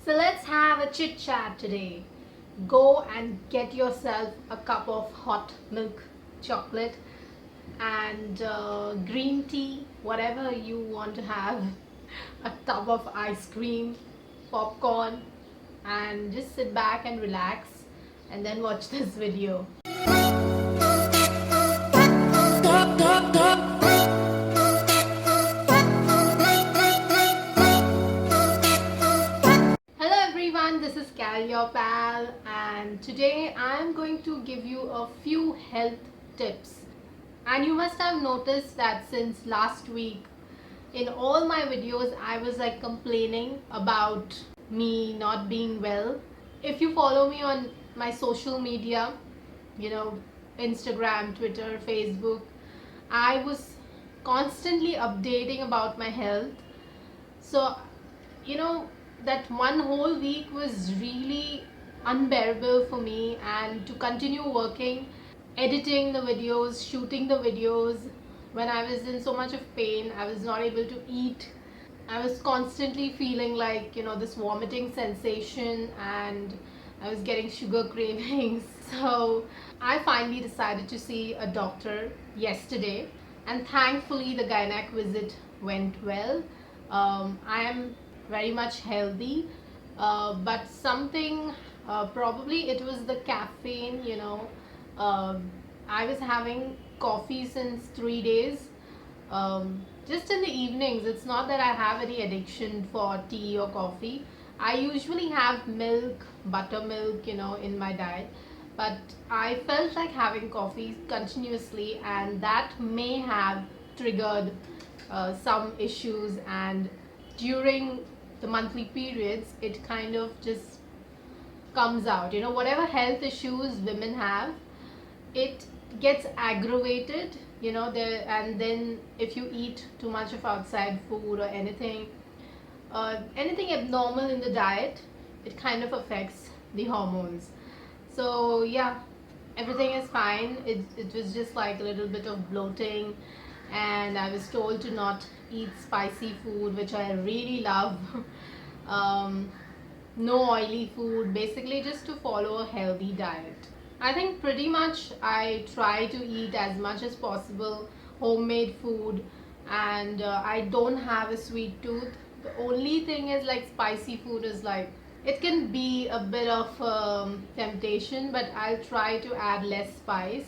So let's have a chit chat today. Go and get yourself a cup of hot milk chocolate and green tea, whatever you want to have, a tub of ice cream, popcorn, and just sit back and relax and then watch this video. Hello everyone, this is Cal, your pal, and today I am going to give you a few health tips. And you must have noticed that since last week, in all my videos, I was like complaining about me not being well. If you follow me on my social media, you know, Instagram, Twitter, Facebook, I was constantly updating about my health. So, you know, that one whole week was really unbearable for me, and to continue working, editing the videos, shooting the videos, when I was in so much of pain, I was not able to eat. I was constantly feeling like, this vomiting sensation, and I was getting sugar cravings. So I finally decided to see a doctor yesterday, and thankfully the gynec visit went well. I am very much healthy, but something, probably it was the caffeine, I was having coffee since 3 days, just in the evenings. It's not that I have any addiction for tea or coffee. I usually have milk, buttermilk, in my diet, but I felt like having coffee continuously, and that may have triggered some issues. And during the monthly periods, it kind of just comes out. Whatever health issues women have, it gets aggravated, there. And then if you eat too much of outside food or anything abnormal in the diet, it kind of affects the hormones. So yeah, everything is fine. It was just like a little bit of bloating, and I was told to not eat spicy food, which I really love. um, no oily food, basically just to follow a healthy diet. I think pretty much I try to eat as much as possible homemade food, and I don't have a sweet tooth. The only thing is, like, spicy food is like, it can be a bit of temptation, but I'll try to add less spice.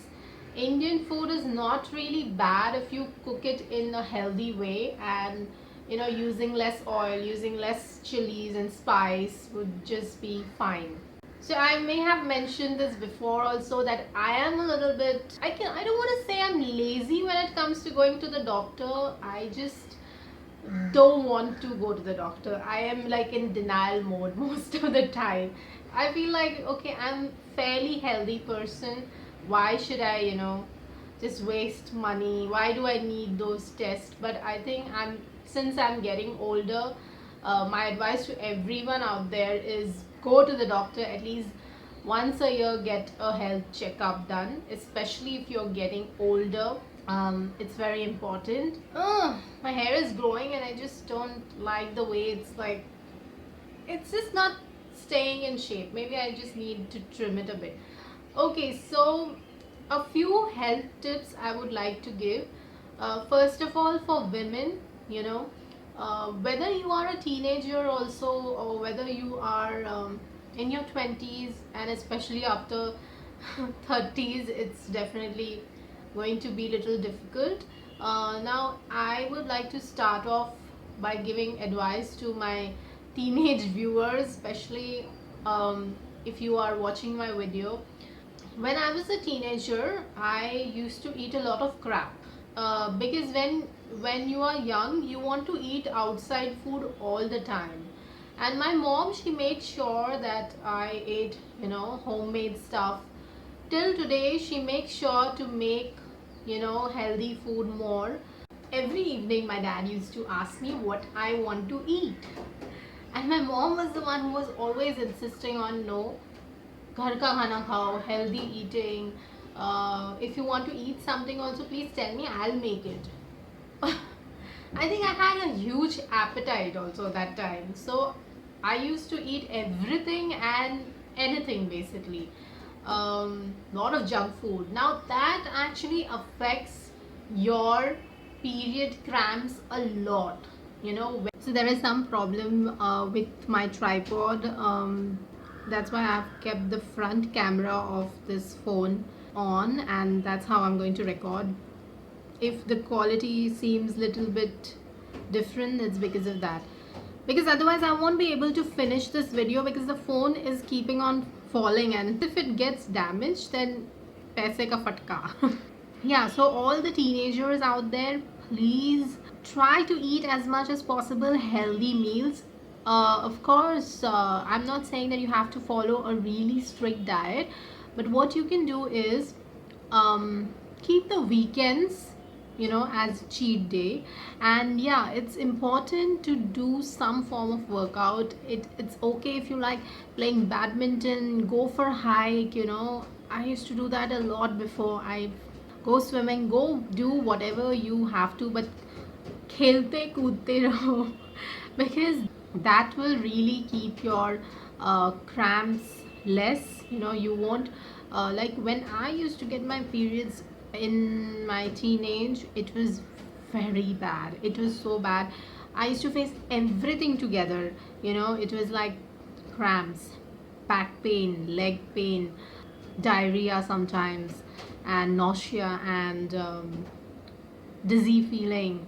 Indian food is not really bad if you cook it in a healthy way, and using less oil, using less chilies and spice would just be fine. So I may have mentioned this before also, that I am a little bit, I don't want to say I'm lazy when it comes to going to the doctor. I just don't want to go to the doctor. I am like in denial mode most of the time. I feel like, okay, I'm fairly healthy person. Why should I, just waste money? Why do I need those tests? But I think since I'm getting older, my advice to everyone out there is go to the doctor at least once a year. Get a health checkup done, especially if you're getting older. It's very important. My hair is growing, and I just don't like the way it's like, it's just not staying in shape. Maybe I just need to trim it a bit. Okay, so a few health tips I would like to give. First of all, for women, whether you are a teenager also, or whether you are in your 20s, and especially after 30s, it's definitely going to be a little difficult. Now I would like to start off by giving advice to my teenage viewers, especially if you are watching my video. When I was a teenager, I used to eat a lot of crap, because when you are young, you want to eat outside food all the time. And my mom, she made sure that I ate, homemade stuff. Till today, she makes sure to make, healthy food more. Every evening, my dad used to ask me what I want to eat, and my mom was the one who was always insisting on, no, घर का खाना खाओ, healthy eating. If you want to eat something also, please tell me, I'll make it. I think I had a huge appetite also that time. So I used to eat everything and anything basically. Lot of junk food. Now that actually affects your period cramps a lot. So there is some problem with my tripod. That's why I've kept the front camera of this phone on, and that's how I'm going to record. If the quality seems little bit different, it's because of that, because otherwise I won't be able to finish this video because the phone is keeping on falling, and if it gets damaged, then paise ka fatka. Yeah, so all the teenagers out there, please try to eat as much as possible healthy meals. Of course, I'm not saying that you have to follow a really strict diet, but what you can do is keep the weekends, as cheat day. And yeah, it's important to do some form of workout. It's okay if you like playing badminton, go for a hike. I used to do that a lot before. I go swimming, go do whatever you have to, but खेलते कूदते रहो because that will really keep your cramps less. You won't like when I used to get my periods in my teenage, it was very bad. It was so bad. I used to face everything together. It was like cramps, back pain, leg pain, diarrhea sometimes, and nausea, and dizzy feeling.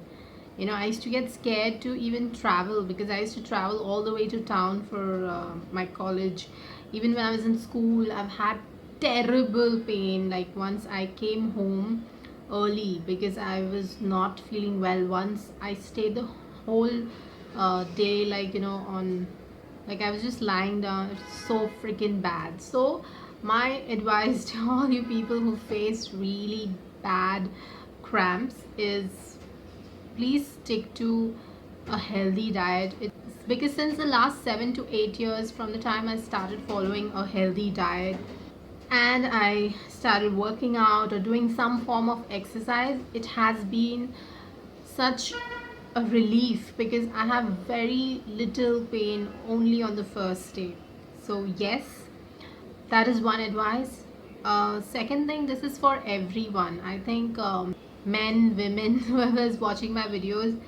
I used to get scared to even travel because I used to travel all the way to town for my college. Even when I was in school, I've had terrible pain. Like once I came home early because I was not feeling well. Once I stayed the whole day, like, on, like I was just lying down. It's so freaking bad. So my advice to all you people who face really bad cramps is please stick to a healthy diet. It's because since the last 7 to 8 years from the time I started following a healthy diet and I started working out or doing some form of exercise, it has been such a relief because I have very little pain only on the first day. So yes, that is one advice. Second thing, this is for everyone. I think men, women, whoever is watching my videos,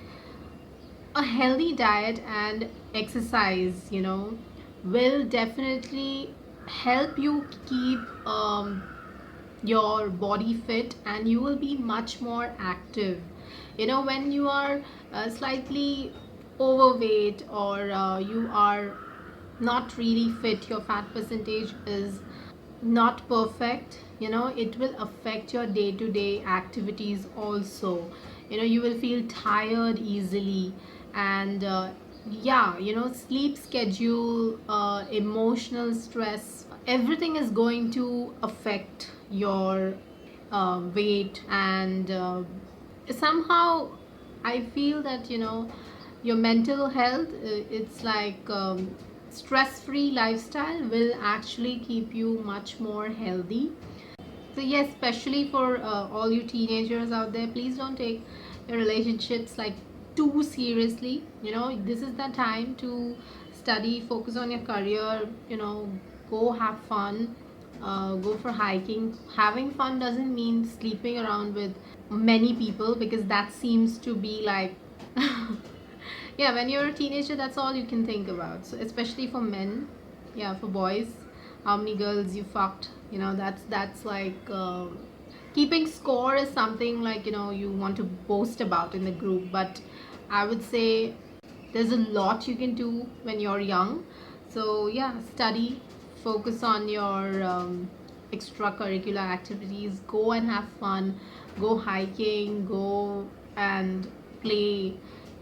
a healthy diet and exercise, will definitely help you keep your body fit, and you will be much more active. When you are slightly overweight, or you are not really fit, your fat percentage is not perfect, it will affect your day-to-day activities also. You will feel tired easily, and yeah, sleep schedule, emotional stress, everything is going to affect your weight. And somehow I feel that your mental health, it's like stress-free lifestyle will actually keep you much more healthy. So yes, especially for all you teenagers out there, please don't take your relationships like too seriously. This is the time to study, focus on your career. Go have fun, go for hiking. Having fun doesn't mean sleeping around with many people, because that seems to be like yeah, when you're a teenager, that's all you can think about. So especially for men, yeah, for boys, how many girls you fucked, that's like keeping score is something like you want to boast about in the group. But I would say there's a lot you can do when you're young. So yeah, study, focus on your extracurricular activities, go and have fun, go hiking, go and play,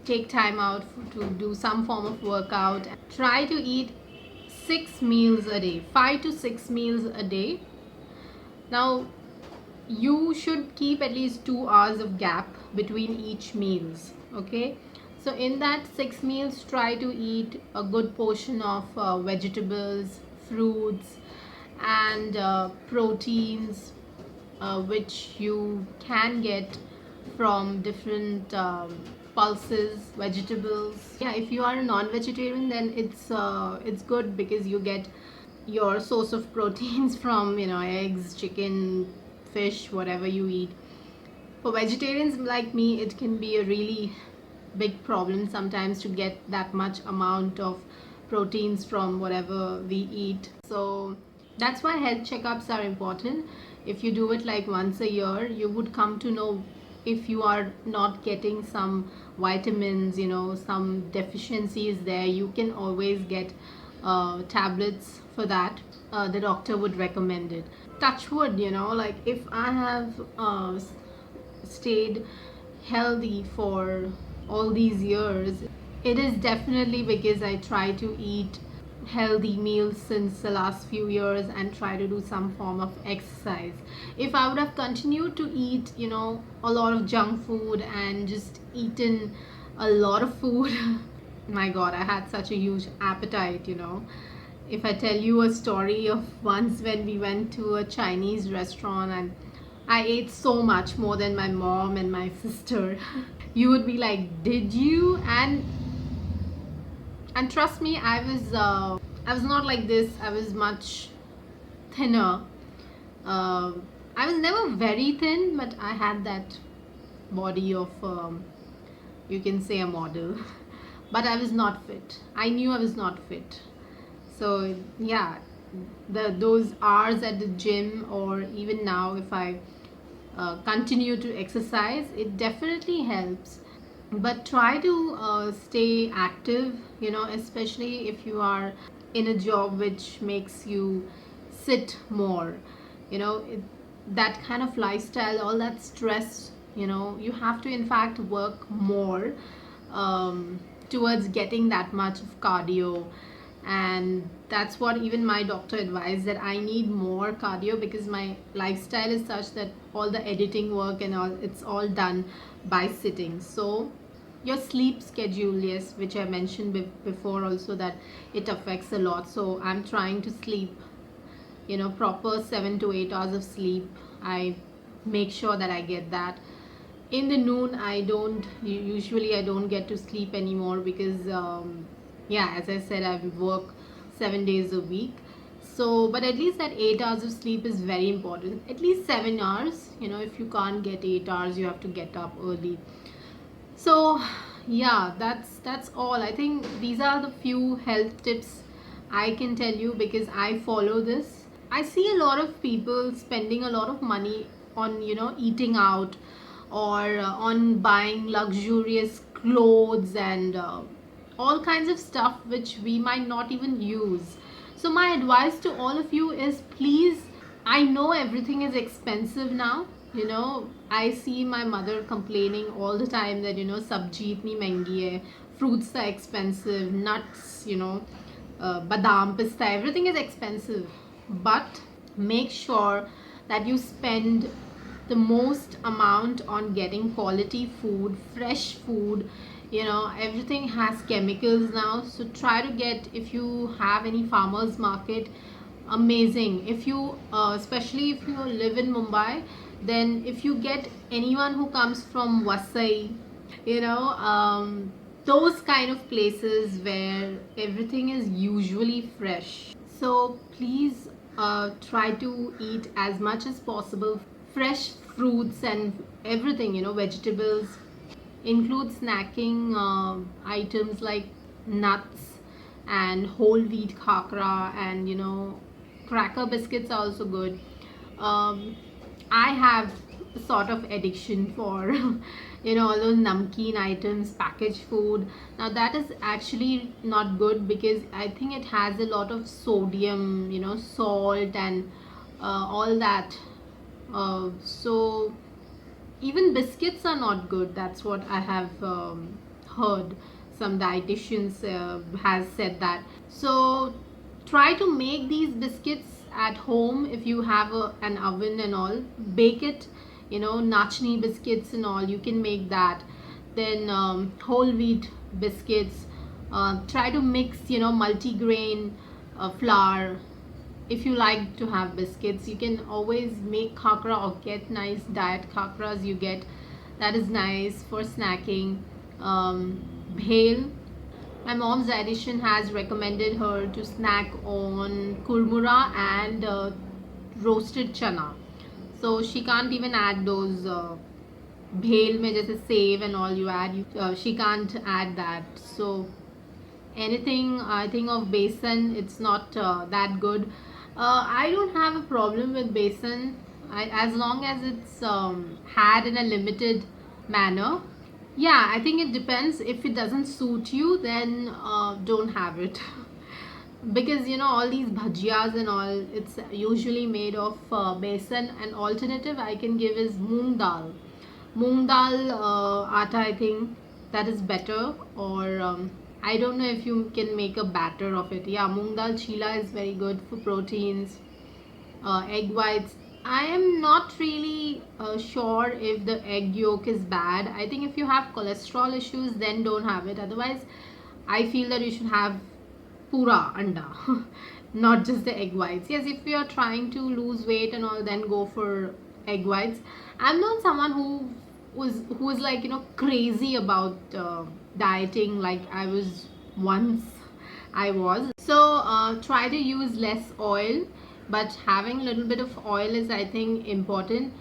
take time out to do some form of workout. Try to eat 6 meals a day, 5 to 6 meals a day. Now you should keep at least 2 hours of gap between each meals. Okay, so in that 6 meals, try to eat a good portion of vegetables, fruits, and proteins, which you can get from different pulses, vegetables. Yeah, if you are a non-vegetarian, then it's good because you get your source of proteins from, you know, eggs, chicken, fish, whatever you eat. For vegetarians like me, it can be a really big problem sometimes to get that much amount of proteins from whatever we eat. So that's why health checkups are important. If you do it like once a year, you would come to know if you are not getting some vitamins, you know, some deficiencies there. You can always get tablets for that. The doctor would recommend it. Touch wood, you know, like if I have stayed healthy for all these years, it is definitely because I try to eat healthy meals since the last few years and try to do some form of exercise. If I would have continued to eat, you know, a lot of junk food and just eaten a lot of food, my god, I had such a huge appetite, you know. If I tell you a story of once when we went to a Chinese restaurant and I ate so much more than my mom and my sister, you would be like, did you? And trust me, I was not like this. I was much thinner. I was never very thin, but I had that body of you can say a model. But I was not fit. I knew I was not fit. So yeah, those hours at the gym, or even now if I continue to exercise, it definitely helps. But try to stay active, you know, especially if you are in a job which makes you sit more, you know, that kind of lifestyle, all that stress, you know, you have to in fact work more towards getting that much of cardio. And that's what even my doctor advised, that I need more cardio because my lifestyle is such that all the editing work and all, it's all done by sitting. So your sleep schedule, yes, which I mentioned before also, that it affects a lot. So I'm trying to sleep, you know, proper 7 to 8 hours of sleep. I make sure that I get that. In the noon, I don't get to sleep anymore because yeah, as I said, I work 7 days a week. So but at least that 8 hours of sleep is very important, at least 7 hours. You know, if you can't get 8 hours, you have to get up early. So yeah, that's all. I think these are the few health tips I can tell you because I follow this. I see a lot of people spending a lot of money on, you know, eating out, or on buying luxurious clothes and all kinds of stuff which we might not even use. So my advice to all of you is, please, I know everything is expensive now. You know, I see my mother complaining all the time that, you know, sabji itni महंगी hai, fruits are expensive, nuts, you know, badam, pista, everything is expensive. But make sure that you spend the most amount on getting quality food, fresh food. You know, everything has chemicals now, so try to get, if you have any farmers market, amazing. If you especially if you live in Mumbai, then if you get anyone who comes from Vasai, you know, those kind of places where everything is usually fresh. So please try to eat as much as possible fresh fruits and everything, you know, vegetables. Include snacking items like nuts and whole wheat khakra, and, you know, cracker biscuits are also good. I have sort of addiction for you know, all those namkeen items, packaged food. Now that is actually not good because I think it has a lot of sodium, you know, salt and all that. So even biscuits are not good. That's what I have heard. Some dietitians has said that. So try to make these biscuits at home if you have an oven and all. Bake it, you know, nachni biscuits and all, you can make that. Then whole wheat biscuits. Try to mix, you know, multigrain flour. If you like to have biscuits, you can always make khakra or get nice diet khakras. You get, that is nice for snacking. bhel. My mom's dietitian has recommended her to snack on kurmura and roasted chana. So she can't even add those bhel mein jaise save and all you add. She can't add that. So anything I think of besan, it's not that good. I don't have a problem with besan, as long as it's had in a limited manner. Yeah, I think it depends. If it doesn't suit you, then don't have it. Because you know all these bhajiyas and all, it's usually made of besan. An alternative I can give is moong dal atta. I think that is better. Or I don't know if you can make a batter of it. Yeah, moong dal chila is very good for proteins. Egg whites, I am not really sure if the egg yolk is bad. I think if you have cholesterol issues, then don't have it. Otherwise, I feel that you should have pura anda, not just the egg whites. Yes, if you are trying to lose weight and all, then go for egg whites. I'm not someone who is like, you know, crazy about dieting like I was once. I was. So try to use less oil, but having a little bit of oil is, I think, important.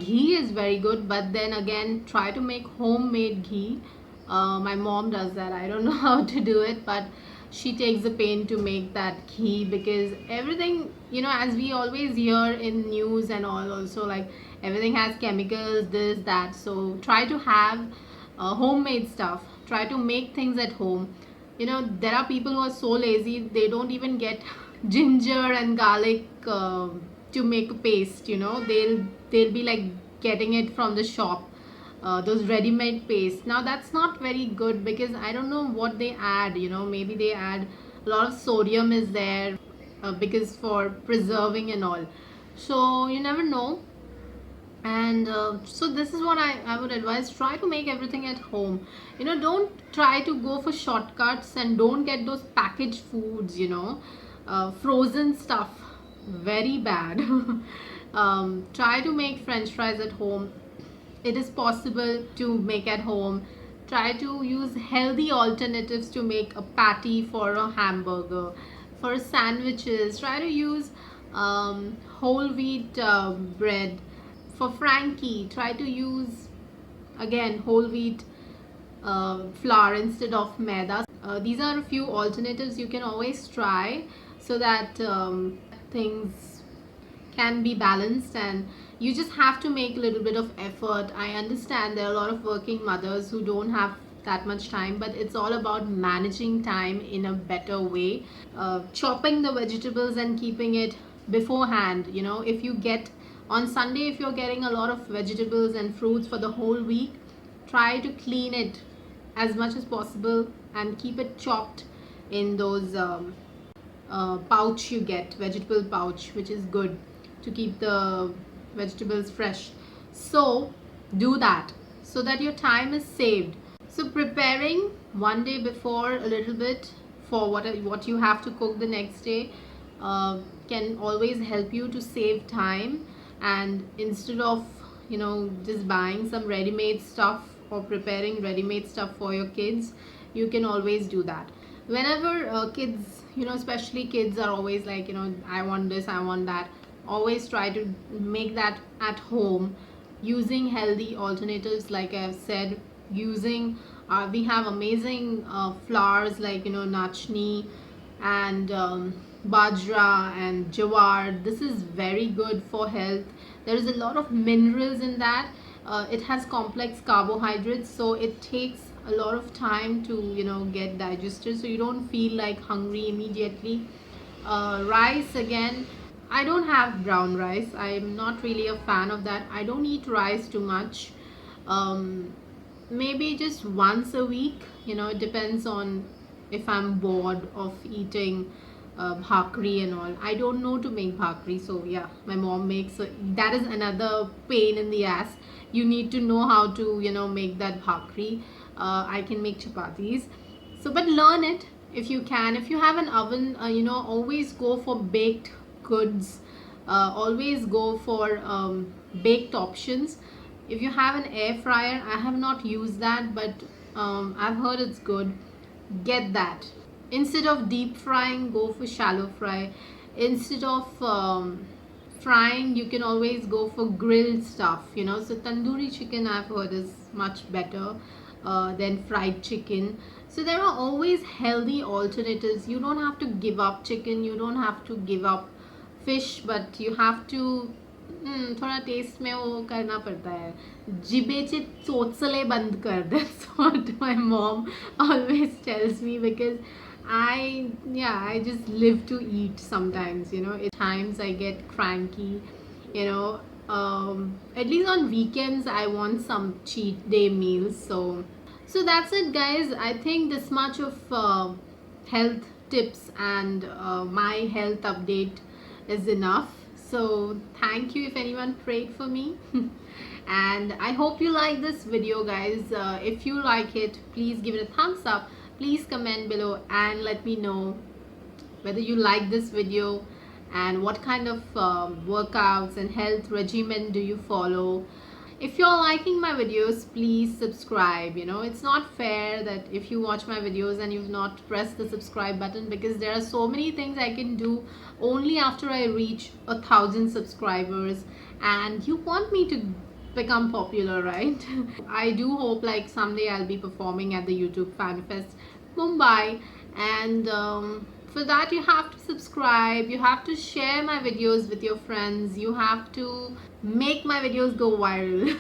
Ghee is very good, but then again, try to make homemade ghee. My mom does that. I don't know how to do it, but she takes the pain to make that ghee, because everything, you know, as we always hear in news and all, also like everything has chemicals, this, that. So try to have homemade stuff. Try to make things at home. You know, there are people who are so lazy, they don't even get ginger and garlic to make a paste. You know, they'll be like getting it from the shop, those ready-made paste. Now that's not very good, because I don't know what they add. You know, maybe they add a lot of sodium is there, because for preserving and all. So you never know. And so this is what I would advise. Try to make everything at home. You know, don't try to go for shortcuts, and don't get those packaged foods, you know, frozen stuff, very bad. Try to make french fries at home. It is possible to make at home. Try to use healthy alternatives to make a patty for a hamburger. For sandwiches, try to use whole wheat bread. For Frankie, try to use again whole wheat flour instead of maida. These are a few alternatives you can always try, so that things can be balanced, and you just have to make a little bit of effort. I understand there are a lot of working mothers who don't have that much time, but it's all about managing time in a better way. Chopping the vegetables and keeping it beforehand. You know, if you get on Sunday, if you're getting a lot of vegetables and fruits for the whole week, try to clean it as much as possible and keep it chopped in those pouch you get, vegetable pouch, which is good to keep the vegetables fresh. So do that, so that your time is saved. So preparing one day before a little bit for what you have to cook the next day can always help you to save time. And instead of, you know, just buying some ready-made stuff or preparing ready-made stuff for your kids, you can always do that. Whenever kids, you know, especially kids are always like, you know, I want this, I want that, always try to make that at home using healthy alternatives. Like I've said, using we have amazing flours like, you know, nachni and bajra and jawar. This is very good for health. There is a lot of minerals in that. It has complex carbohydrates, so it takes a lot of time to, you know, get digested, so you don't feel like hungry immediately. Rice, again, I don't have brown rice. I'm not really a fan of that. I don't eat rice too much. Maybe just once a week. You know, it depends on if I'm bored of eating bhakri and all. I don't know to make bhakri, so yeah, my mom makes. So that is another pain in the ass. You need to know how to, you know, make that bhakri. I can make chapatis. So, but learn it if you can. If you have an oven, you know, always go for baked goods. Always go for baked options. If you have an air fryer, I have not used that, but I've heard it's good. Get that. Instead of deep frying, go for shallow fry. Instead of frying, you can always go for grilled stuff, you know. So tandoori chicken, I've heard, is much better than fried chicken. So there are always healthy alternatives. You don't have to give up chicken, you don't have to give up fish, but you have to थोड़ा test में वो करना पड़ता है. जिबेचे चोचले बंद कर. That's what my mom always tells me, because I just live to eat sometimes, you know. At times I get cranky, you know. At least on weekends I want some cheat day meals. So that's it, guys. I think this much of health tips and my health update is enough. So thank you if anyone prayed for me. And I hope you like this video, guys. If you like it, please give it a thumbs up. Please comment below and let me know whether you like this video and what kind of workouts and health regimen do you follow. If you're liking my videos, please subscribe. You know, it's not fair that if you watch my videos and you've not pressed the subscribe button, because there are so many things I can do only after I reach 1,000 subscribers, and you want me to become popular, right? I do hope like someday I'll be performing at the YouTube Fan Fest Mumbai, and for that you have to subscribe, you have to share my videos with your friends, you have to make my videos go viral.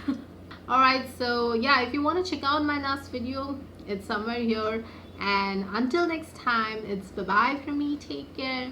Alright, so yeah, if you want to check out my last video, it's somewhere here, and until next time, it's bye bye from me. Take care.